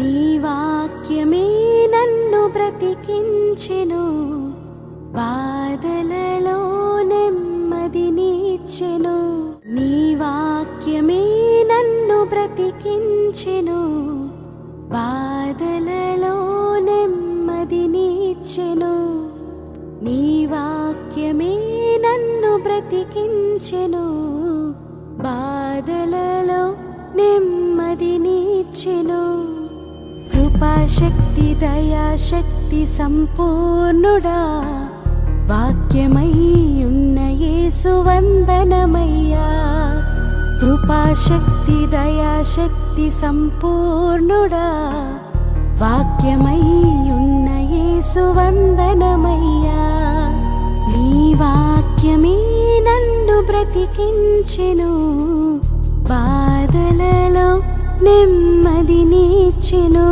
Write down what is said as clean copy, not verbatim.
నీ వాక్యమే నన్ను బ్రతికించెను, బాధలలో నెమ్మదినిచ్చెను. నీ వాక్యమే నన్ను బ్రతికించెను, బాధలలో నెమ్మదినిచ్చెను. నీ వాక్యమే నన్ను బ్రతికించెను, బాధలలో నెమ్మదినిచ్చెను. కృపాశక్తి దయాశక్తి సంపూర్ణుడా, వాక్యమై ఉన్న యేసు వందనమయ్యా. కృపాశక్తి దయాశక్తి సంపూర్ణుడా, వాక్యమై ఉన్న యేసు వందనమయ్యా. నీ వాక్యమే నన్ను బ్రతికించెను, బాధలలో నెమ్మదినిచ్చెను.